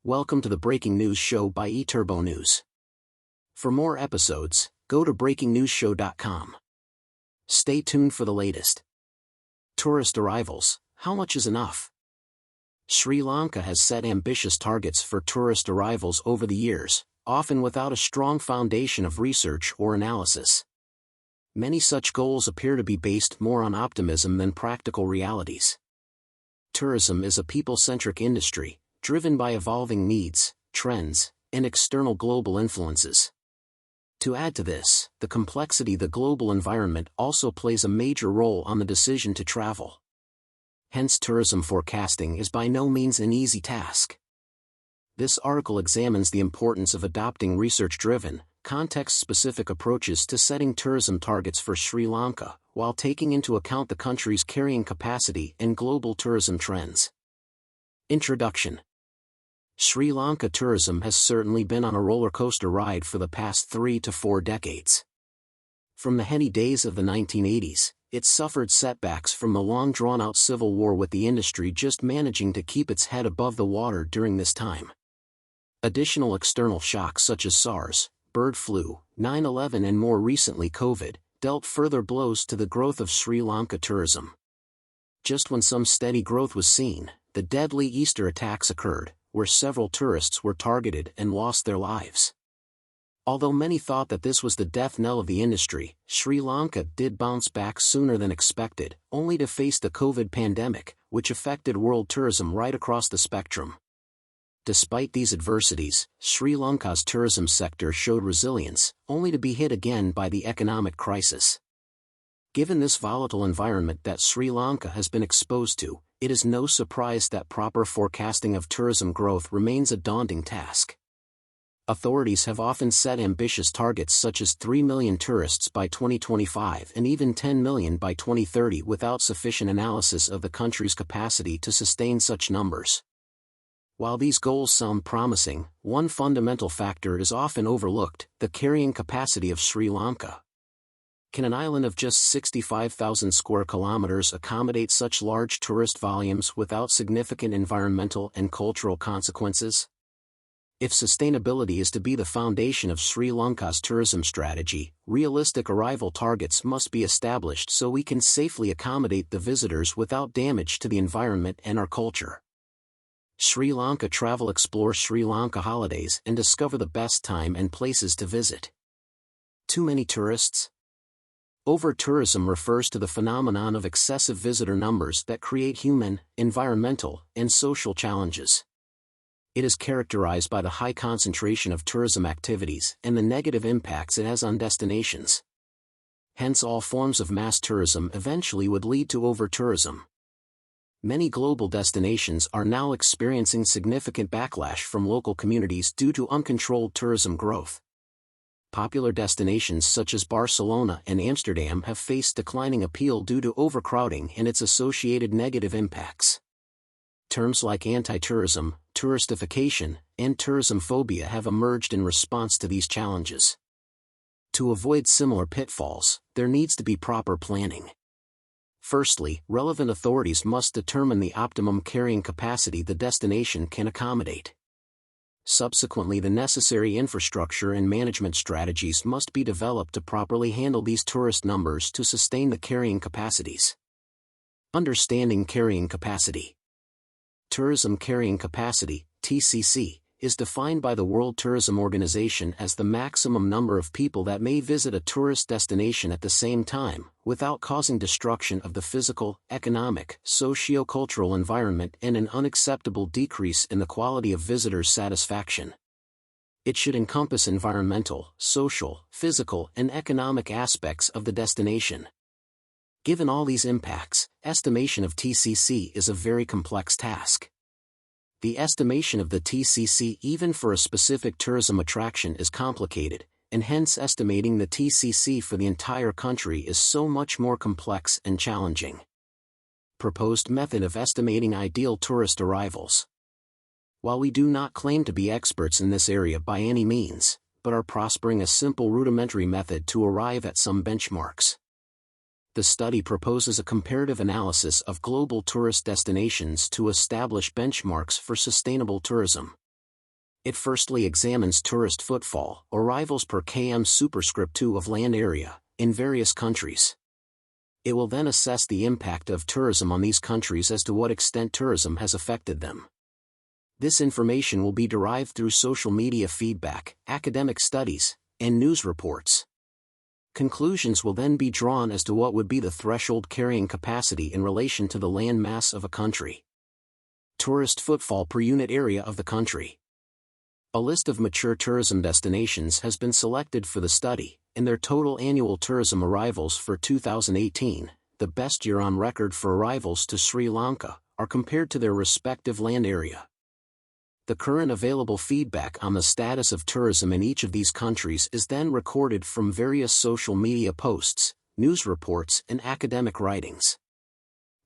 Welcome to the Breaking News Show by eTurbo News. For more episodes, go to breakingnewsshow.com. Stay tuned for the latest. Tourist arrivals, how much is enough? Sri Lanka has set ambitious targets for tourist arrivals over the years, often without a strong foundation of research or analysis. Many such goals appear to be based more on optimism than practical realities. Tourism is a people-centric industry, driven by evolving needs, trends, and external global influences. To add to this, the complexity of the global environment also plays a major role on the decision to travel. Hence, tourism forecasting is by no means an easy task. This article examines the importance of adopting research-driven, context-specific approaches to setting tourism targets for Sri Lanka, while taking into account the country's carrying capacity and global tourism trends. Introduction. Sri Lanka tourism has certainly been on a roller coaster ride for the past 3 to 4 decades. From the heady days of the 1980s, it suffered setbacks from the long drawn-out civil war, with the industry just managing to keep its head above the water during this time. Additional external shocks such as SARS, bird flu, 9/11 and more recently COVID, dealt further blows to the growth of Sri Lanka tourism. Just when some steady growth was seen, the deadly Easter attacks occurred, where several tourists were targeted and lost their lives. Although many thought that this was the death knell of the industry, Sri Lanka did bounce back sooner than expected, only to face the COVID pandemic, which affected world tourism right across the spectrum. Despite these adversities, Sri Lanka's tourism sector showed resilience, only to be hit again by the economic crisis. Given this volatile environment that Sri Lanka has been exposed to, it is no surprise that proper forecasting of tourism growth remains a daunting task. Authorities have often set ambitious targets such as 3 million tourists by 2025 and even 10 million by 2030 without sufficient analysis of the country's capacity to sustain such numbers. While these goals sound promising, one fundamental factor is often overlooked: the carrying capacity of Sri Lanka. Can an island of just 65,000 square kilometers accommodate such large tourist volumes without significant environmental and cultural consequences? If sustainability is to be the foundation of Sri Lanka's tourism strategy, realistic arrival targets must be established so we can safely accommodate the visitors without damage to the environment and our culture. Sri Lanka travel: explore Sri Lanka holidays and discover the best time and places to visit. Too many tourists? Over-tourism refers to the phenomenon of excessive visitor numbers that create human, environmental, and social challenges. It is characterized by the high concentration of tourism activities and the negative impacts it has on destinations. Hence, all forms of mass tourism eventually would lead to over-tourism. Many global destinations are now experiencing significant backlash from local communities due to uncontrolled tourism growth. Popular destinations such as Barcelona and Amsterdam have faced declining appeal due to overcrowding and its associated negative impacts. Terms like anti-tourism, touristification, and tourism phobia have emerged in response to these challenges. To avoid similar pitfalls, there needs to be proper planning. Firstly, relevant authorities must determine the optimum carrying capacity the destination can accommodate. Subsequently, the necessary infrastructure and management strategies must be developed to properly handle these tourist numbers to sustain the carrying capacities. Understanding carrying capacity. Tourism carrying capacity, TCC, is defined by the World Tourism Organization as the maximum number of people that may visit a tourist destination at the same time, without causing destruction of the physical, economic, socio-cultural environment and an unacceptable decrease in the quality of visitors' satisfaction. It should encompass environmental, social, physical, and economic aspects of the destination. Given all these impacts, estimation of TCC is a very complex task. The estimation of the TCC even for a specific tourism attraction is complicated, and hence estimating the TCC for the entire country is so much more complex and challenging. Proposed method of estimating ideal tourist arrivals. While we do not claim to be experts in this area by any means, but are prospering a simple rudimentary method to arrive at some benchmarks. The study proposes a comparative analysis of global tourist destinations to establish benchmarks for sustainable tourism. It firstly examines tourist footfall, arrivals per km superscript 2 of land area, in various countries. It will then assess the impact of tourism on these countries as to what extent tourism has affected them. This information will be derived through social media feedback, academic studies, and news reports. Conclusions will then be drawn as to what would be the threshold carrying capacity in relation to the land mass of a country. Tourist footfall per unit area of the country. A list of mature tourism destinations has been selected for the study, and their total annual tourism arrivals for 2018, the best year on record for arrivals to Sri Lanka, are compared to their respective land area. The current available feedback on the status of tourism in each of these countries is then recorded from various social media posts, news reports, and academic writings.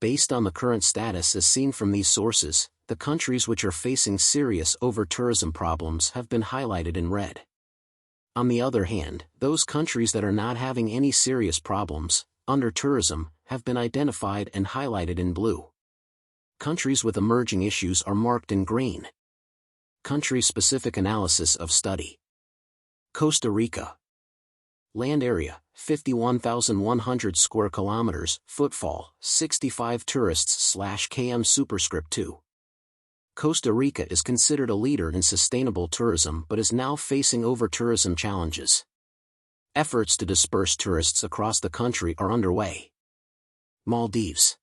Based on the current status as seen from these sources, the countries which are facing serious over-tourism problems have been highlighted in red. On the other hand, those countries that are not having any serious problems, under tourism, have been identified and highlighted in blue. Countries with emerging issues are marked in green. Country-specific analysis of study. Costa Rica. Land area, 51,100 square kilometers, footfall, 65 tourists/km superscript 2. Costa Rica is considered a leader in sustainable tourism but is now facing over-tourism challenges. Efforts to disperse tourists across the country are underway. Maldives.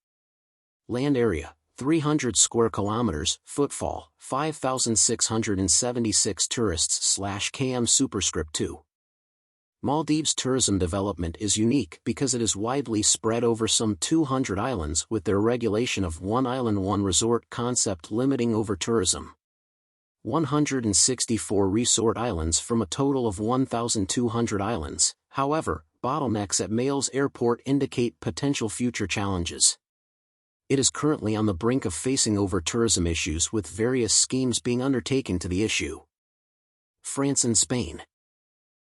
Land area, 300 square kilometers, footfall, 5,676 tourists/km superscript 2. Maldives' tourism development is unique because it is widely spread over some 200 islands with their regulation of one island one resort concept limiting over-tourism. 164 resort islands from a total of 1,200 islands, however, bottlenecks at Males Airport indicate potential future challenges. It is currently on the brink of facing over-tourism issues with various schemes being undertaken to the issue. France and Spain.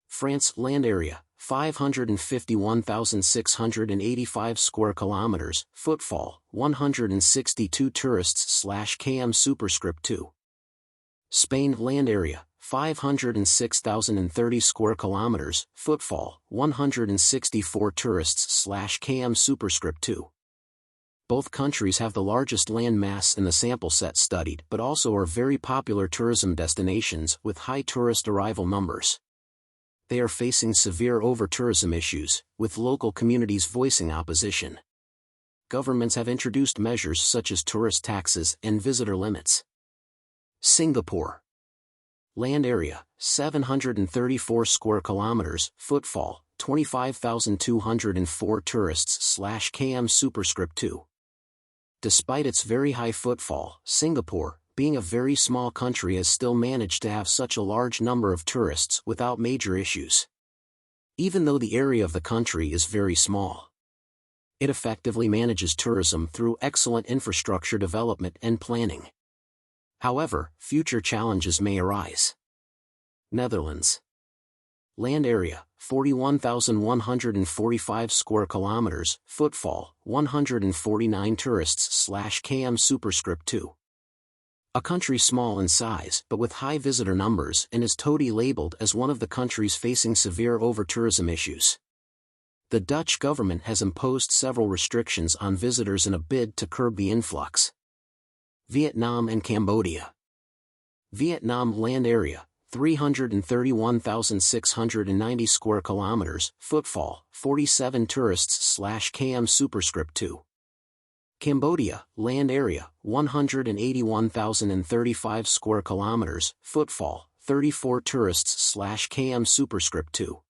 France land area, 551,685 square kilometers, footfall, 162 tourists/km superscript 2. Spain land area, 506,030 square kilometers, footfall, 164 tourists/km superscript 2. Both countries have the largest land mass in the sample set studied but also are very popular tourism destinations with high tourist arrival numbers. They are facing severe over-tourism issues, with local communities voicing opposition. Governments have introduced measures such as tourist taxes and visitor limits. Singapore. Land area, 734 square kilometers, footfall, 25,204 tourists/km superscript 2. Despite its very high footfall, Singapore, being a very small country, has still managed to have such a large number of tourists without major issues. Even though the area of the country is very small, it effectively manages tourism through excellent infrastructure development and planning. However, future challenges may arise. Netherlands. Land area, 41,145 square kilometers, footfall, 149 tourists/km superscript 2. A country small in size but with high visitor numbers and is totally labeled as one of the countries facing severe over-tourism issues. The Dutch government has imposed several restrictions on visitors in a bid to curb the influx. Vietnam and Cambodia. Vietnam land area, 331,690 square kilometers, footfall, 47 tourists/km superscript 2. Cambodia, land area, 181,035 square kilometers, footfall, 34 tourists/km superscript 2.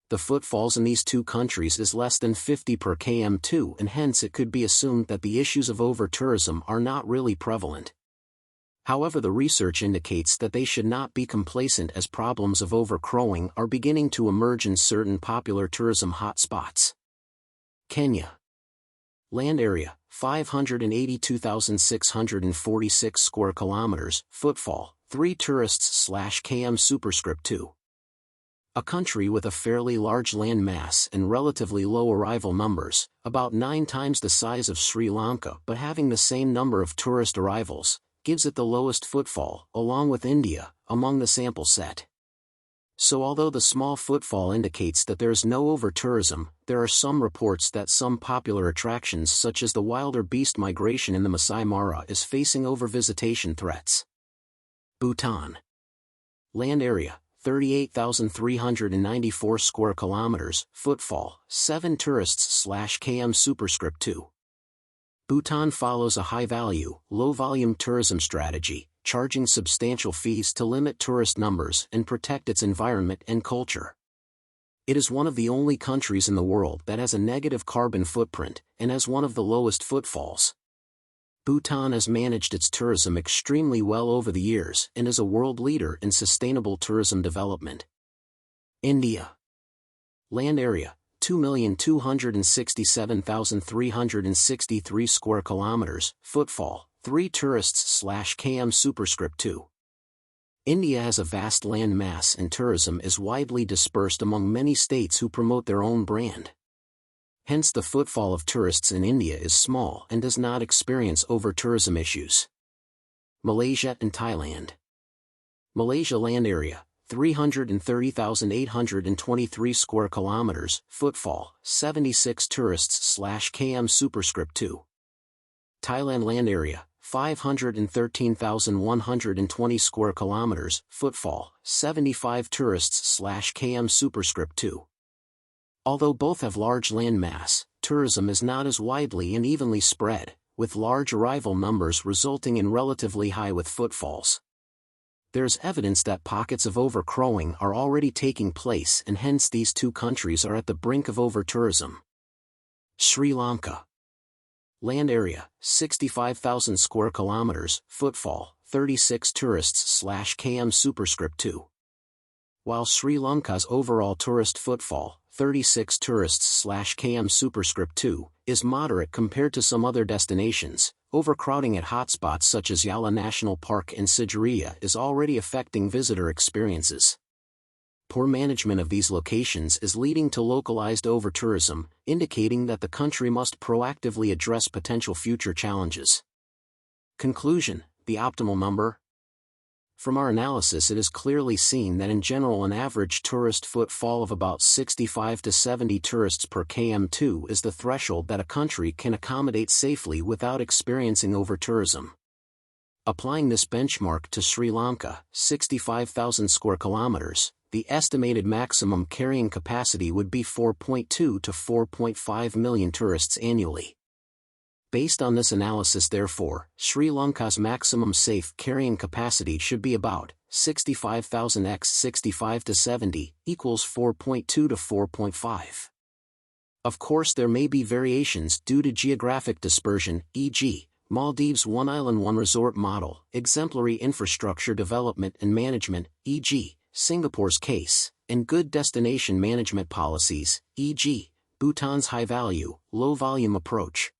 The footfalls in these two countries is less than 50 per km 2, and hence it could be assumed that the issues of over-tourism are not really prevalent. However, the research indicates that they should not be complacent as problems of overcrowing are beginning to emerge in certain popular tourism hotspots. Kenya. Land area, 582,646 square kilometers, footfall, 3 tourists/km superscript 2. A country with a fairly large land mass and relatively low arrival numbers, about 9 times the size of Sri Lanka but having the same number of tourist arrivals, gives it the lowest footfall, along with India, among the sample set. So although the small footfall indicates that there is no over-tourism, there are some reports that some popular attractions such as the wilder beast migration in the Masai Mara is facing over-visitation threats. Bhutan. Land area, 38,394 square kilometers, footfall, 7 tourists/km superscript 2. Bhutan follows a high-value, low-volume tourism strategy, charging substantial fees to limit tourist numbers and protect its environment and culture. It is one of the only countries in the world that has a negative carbon footprint and has one of the lowest footfalls. Bhutan has managed its tourism extremely well over the years and is a world leader in sustainable tourism development. India. Land area, 2,267,363 square kilometers, footfall, 3 tourists/km superscript 2. India has a vast land mass and tourism is widely dispersed among many states who promote their own brand. Hence the footfall of tourists in India is small and does not experience over-tourism issues. Malaysia and Thailand. Malaysia land area, 330,823 square kilometers, footfall, 76 tourists/km superscript 2. Thailand land area, 513,120 square kilometers, footfall, 75 tourists/km superscript 2. Although both have large land mass, tourism is not as widely and evenly spread, with large arrival numbers resulting in relatively high with footfalls. There is evidence that pockets of overcrowing are already taking place and hence these two countries are at the brink of over-tourism. Sri Lanka. Land area, 65,000 square kilometers, footfall, 36 tourists/km superscript 2. While Sri Lanka's overall tourist footfall, 36 tourists/km superscript 2, is moderate compared to some other destinations, overcrowding at hotspots such as Yala National Park and Sigiriya is already affecting visitor experiences. Poor management of these locations is leading to localized over-tourism, indicating that the country must proactively address potential future challenges. Conclusion: the optimal number? From our analysis it is clearly seen that in general an average tourist footfall of about 65 to 70 tourists per km2 is the threshold that a country can accommodate safely without experiencing over-tourism. Applying this benchmark to Sri Lanka, 65,000 square kilometers, the estimated maximum carrying capacity would be 4.2 to 4.5 million tourists annually. Based on this analysis therefore, Sri Lanka's maximum safe carrying capacity should be about 65,000 x 65 to 70 equals 4.2 to 4.5. Of course there may be variations due to geographic dispersion, e.g., Maldives one island one resort model, exemplary infrastructure development and management, e.g., Singapore's case, and good destination management policies, e.g., Bhutan's high-value, low-volume approach.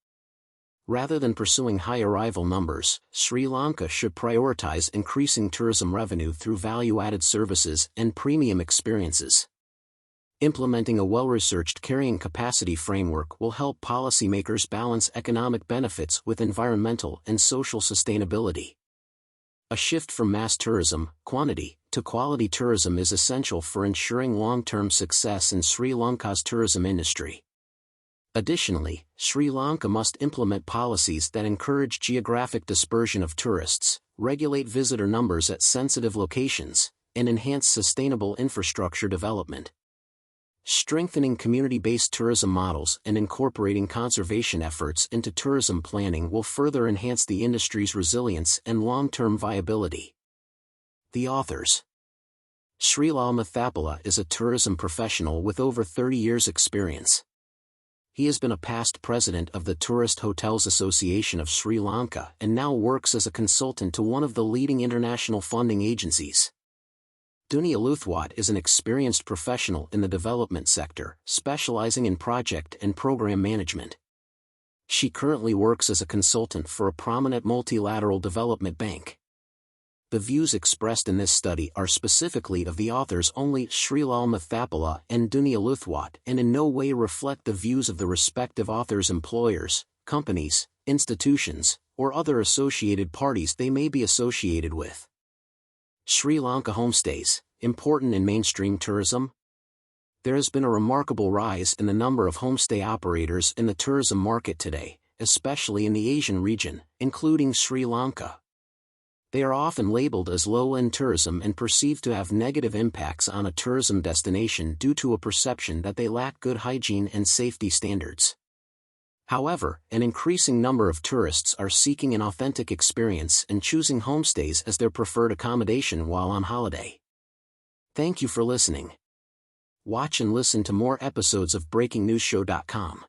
Rather than pursuing high arrival numbers, Sri Lanka should prioritize increasing tourism revenue through value-added services and premium experiences. Implementing a well-researched carrying capacity framework will help policymakers balance economic benefits with environmental and social sustainability. A shift from mass tourism, quantity, to quality tourism is essential for ensuring long-term success in Sri Lanka's tourism industry. Additionally, Sri Lanka must implement policies that encourage geographic dispersion of tourists, regulate visitor numbers at sensitive locations, and enhance sustainable infrastructure development. Strengthening community-based tourism models and incorporating conservation efforts into tourism planning will further enhance the industry's resilience and long-term viability. The authors. Srilal Mathapala is a tourism professional with over 30 years' experience. He has been a past president of the Tourist Hotels Association of Sri Lanka and now works as a consultant to one of the leading international funding agencies. Dunia Luthwat is an experienced professional in the development sector, specializing in project and program management. She currently works as a consultant for a prominent multilateral development bank. The views expressed in this study are specifically of the authors only, Srilal Mathapala and Dunia Luthwat, and in no way reflect the views of the respective authors' employers, companies, institutions, or other associated parties they may be associated with. Sri Lanka homestays, important in mainstream tourism? There has been a remarkable rise in the number of homestay operators in the tourism market today, especially in the Asian region, including Sri Lanka. They are often labeled as low-end tourism and perceived to have negative impacts on a tourism destination due to a perception that they lack good hygiene and safety standards. However, an increasing number of tourists are seeking an authentic experience and choosing homestays as their preferred accommodation while on holiday. Thank you for listening. Watch and listen to more episodes of BreakingNewsShow.com.